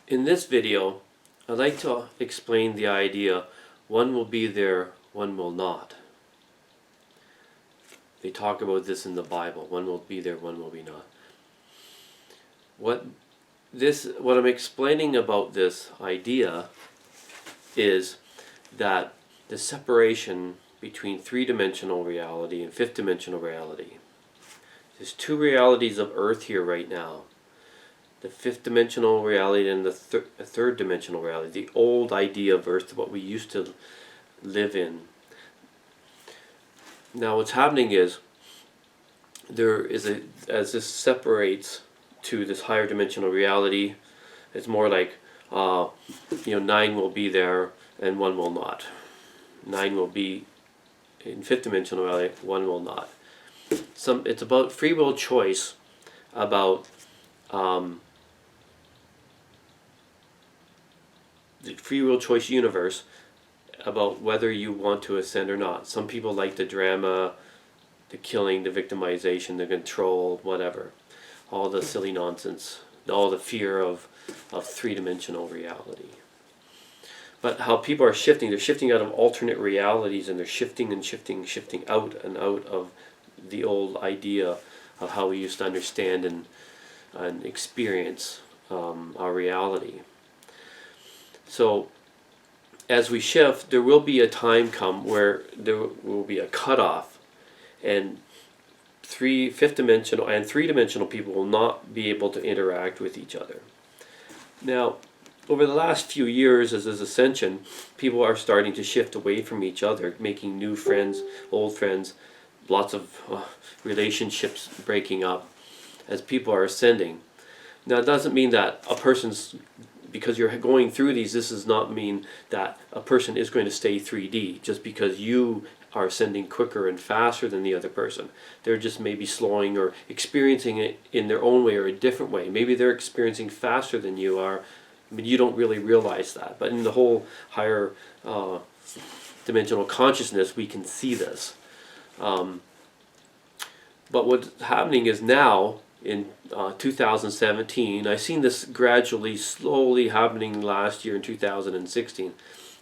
In this video, I'd like to explain the idea one will be there, one will not. They talk about this in the Bible. One will be there, one will be not. What I'm explaining about this idea is that the separation between three-dimensional reality and fifth-dimensional reality. There's two realities of Earth here right now. The fifth-dimensional reality and the third-dimensional reality. The old idea of Earth, what we used to live in. Now what's happening is, as this separates to this higher dimensional reality, it's more like, 9 will be there and 1 will not. 9 will be in fifth dimensional reality, 1 will not. It's about free will choice, about the free will choice universe, about whether you want to ascend or not. Some people like the drama, the killing, the victimization, the control, whatever. All the silly nonsense, all the fear of three-dimensional reality. But how people are shifting, they're shifting out of alternate realities, and they're shifting out and out of the old idea of how we used to understand and experience our reality. So as we shift, there will be a time come where there will be a cutoff, and fifth-dimensional and three-dimensional people will not be able to interact with each other. Now, over the last few years, as this ascension, people are starting to shift away from each other, making new friends, old friends, lots of relationships breaking up as people are ascending. Now, it doesn't mean that because you're going through these, this does not mean that a person is going to stay 3D just because you are ascending quicker and faster than the other person. They're just maybe slowing or experiencing it in their own way or a different way. Maybe they're experiencing faster than you are, but you don't really realize that. But in the whole higher dimensional consciousness, we can see this. But what's happening is now, in 2017, I've seen this gradually, slowly happening last year in 2016.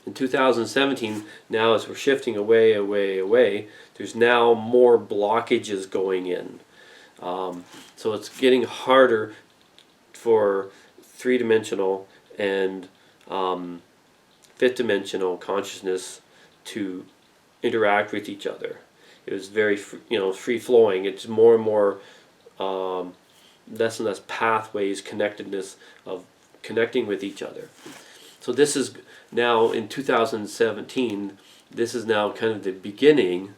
In 2017, now as we're shifting away, there's now more blockages going in. So it's getting harder for three-dimensional and fifth-dimensional consciousness to interact with each other. It was very, free-flowing. It's more and more less and less pathways, connectedness of connecting with each other. So this is now in 2017, this is now kind of the beginning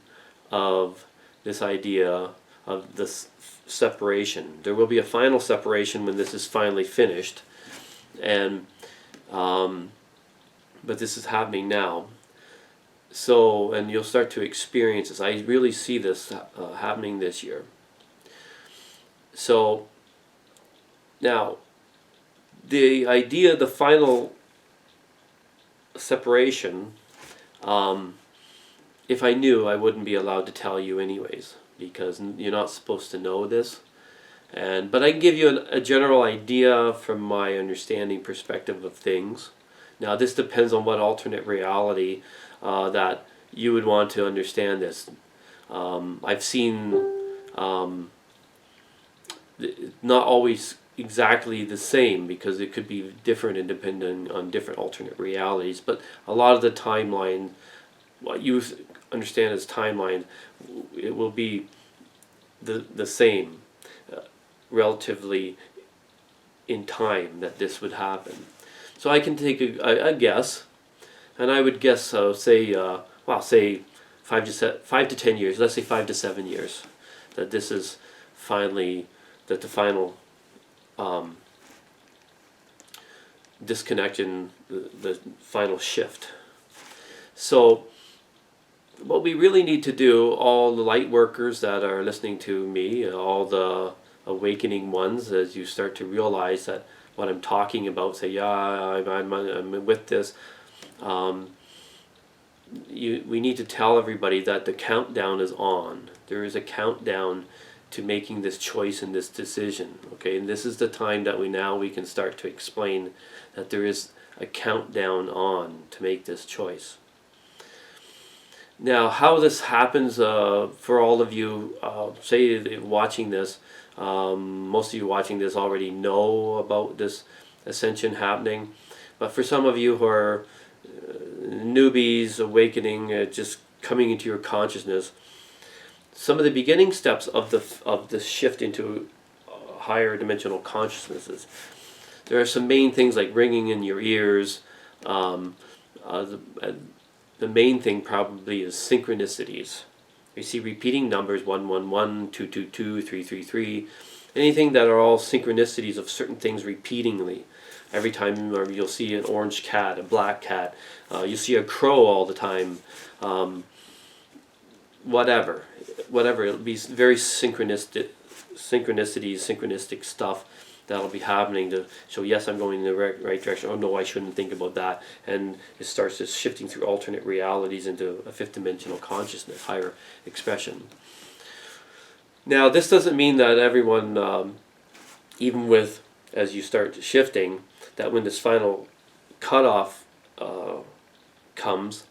of this idea of this separation. There will be a final separation when this is finally finished, and but this is happening now. So, and you'll start to experience this. I really see this happening this year. So now, the idea, the final separation, if I knew, I wouldn't be allowed to tell you anyways, because you're not supposed to know this. But I can give you a general idea from my understanding perspective of things. Now this depends on what alternate reality that you would want to understand this. I've seen not always exactly the same, because it could be different and dependent on different alternate realities, but a lot of the timeline, what you understand as timeline, it will be the same relatively in time that this would happen. So I can take a guess, and I would guess, say 5 to 10 years, let's say 5 to 7 years, that this is finally, that the final disconnection, the final shift. So what we really need to do, all the light workers that are listening to me, all the awakening ones, as you start to realize that what I'm talking about, say, yeah, I'm with this, we need to tell everybody that the countdown is on. There is a countdown to making this choice and this decision. Okay, and this is the time that we can start to explain that there is a countdown on to make this choice. Now, how this happens for all of you, say watching this, most of you watching this already know about this ascension happening, but for some of you who are newbies, awakening, just coming into your consciousness, some of the beginning steps of the shift into higher dimensional consciousnesses, there are some main things like ringing in your ears. The main thing probably is synchronicities. You see repeating numbers 111, 222, 333, anything that are all synchronicities of certain things repeatingly. Every time you'll see an orange cat, a black cat, you see a crow all the time, whatever, it'll be very synchronistic, synchronistic stuff that'll be happening to show, yes, I'm going in the right direction. Oh no, I shouldn't think about that. And it starts just shifting through alternate realities into a fifth dimensional consciousness, higher expression. Now, this doesn't mean that everyone, even with, as you start shifting, that when this final cutoff comes,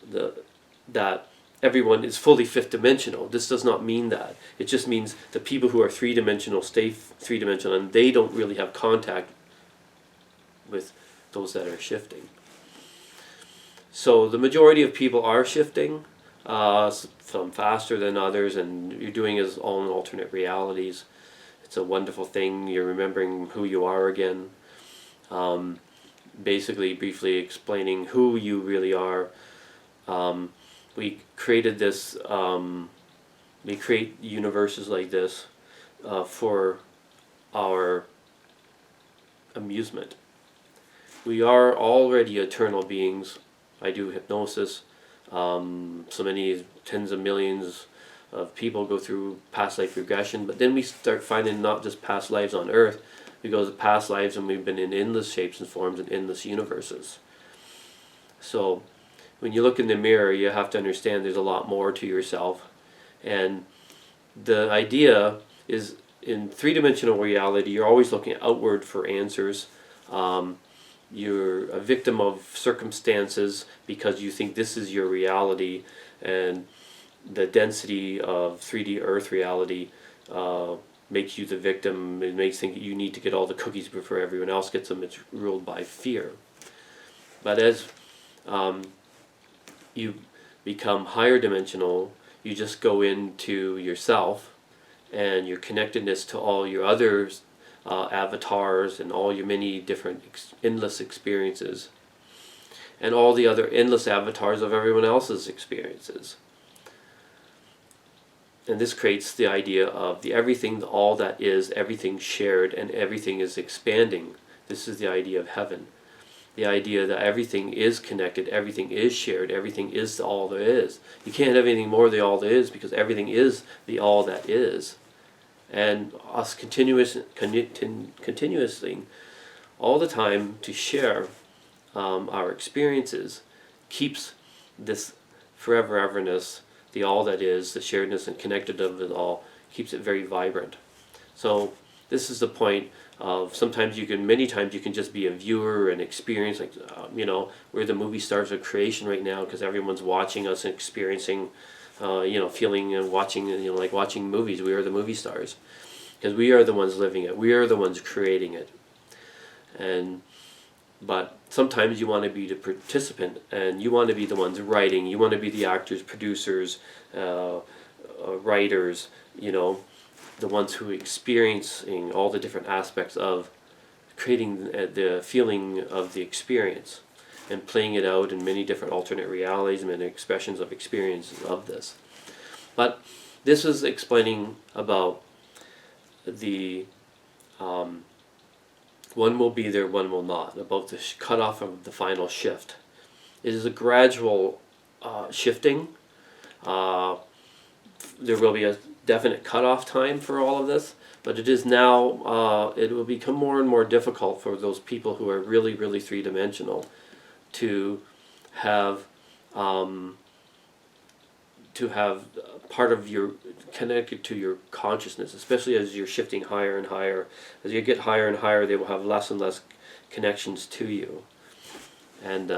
that everyone is fully fifth dimensional. This does not mean that. It just means the people who are three-dimensional stay three-dimensional, and they don't really have contact with those that are shifting. So the majority of people are shifting, some faster than others, and you're doing it all in alternate realities. It's a wonderful thing. You're remembering who you are again. Basically, briefly explaining who you really are. We created this, we create universes like this for our amusement. We are already eternal beings. I do hypnosis. So many tens of millions of people go through past life regression, but then we start finding not just past lives on Earth, we go to past lives and we've been in endless shapes and forms and endless universes. So when you look in the mirror, you have to understand there's a lot more to yourself. And the idea is, in three-dimensional reality, you're always looking outward for answers. You're a victim of circumstances because you think this is your reality, and the density of 3D Earth reality makes you the victim. It makes think you need to get all the cookies before everyone else gets them. It's ruled by fear. But as you become higher dimensional, you just go into yourself and your connectedness to all your other avatars and all your many different endless experiences and all the other endless avatars of everyone else's experiences. And this creates the idea of the everything, the all that is, everything shared, and everything is expanding. This is the idea of heaven. The idea that everything is connected, everything is shared, everything is the all there is. You can't have anything more than the all there is, because everything is the all that is. And us continuously, all the time, to share our experiences keeps this forever everness, the all that is, the sharedness and connected of it all, keeps it very vibrant. So this is the point of many times you can just be a viewer and experience, like, we're the movie stars of creation right now because everyone's watching us and experiencing, feeling and watching, like watching movies. We are the movie stars because we are the ones living it. We are the ones creating it. But sometimes you want to be the participant, and you want to be the ones writing. You want to be the actors, producers, writers, the ones who are experiencing all the different aspects of creating the feeling of the experience and playing it out in many different alternate realities and many expressions of experiences of this. But this is explaining about the one will be there, one will not, about the cutoff of the final shift. It is a gradual shifting. There will be a definite cutoff time for all of this, but it is now, it will become more and more difficult for those people who are really, really three-dimensional to have to have part of your connected to your consciousness, especially as you're shifting higher and higher. As you get higher and higher, they will have less and less connections to you. And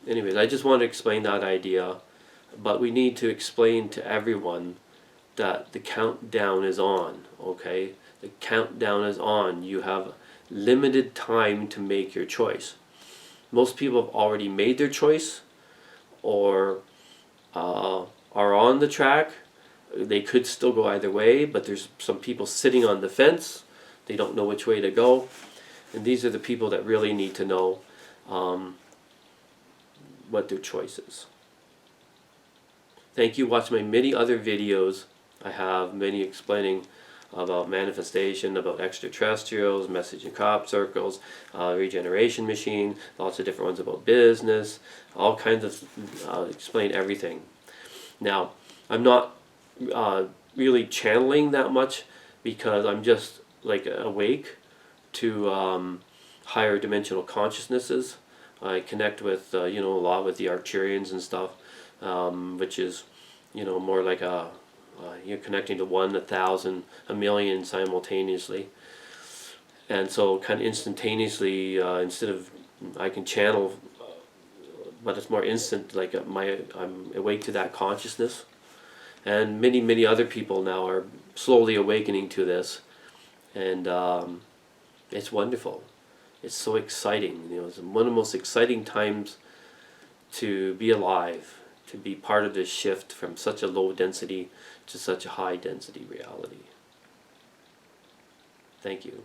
anyways, I just want to explain that idea, but we need to explain to everyone that the countdown is on, okay? The countdown is on. You have limited time to make your choice. Most people have already made their choice, or are on the track. They could still go either way, but there's some people sitting on the fence. They don't know which way to go. And these are the people that really need to know what their choice is. Thank you. Watch my many other videos. I have many explaining about manifestation, about extraterrestrials, message and crop circles, regeneration machine, lots of different ones about business, all kinds of, explain everything. Now, I'm not really channeling that much because I'm just like awake to higher dimensional consciousnesses. I connect with, a lot with the Arcturians and stuff, which is, more like you're connecting to 1, 1,000, 1,000,000 simultaneously. And so kind of instantaneously, instead of, I can channel, but it's more instant, like I'm awake to that consciousness. And many, many other people now are slowly awakening to this. And it's wonderful. It's so exciting. It's one of the most exciting times to be alive, to be part of this shift from such a low density to such a high density reality. Thank you.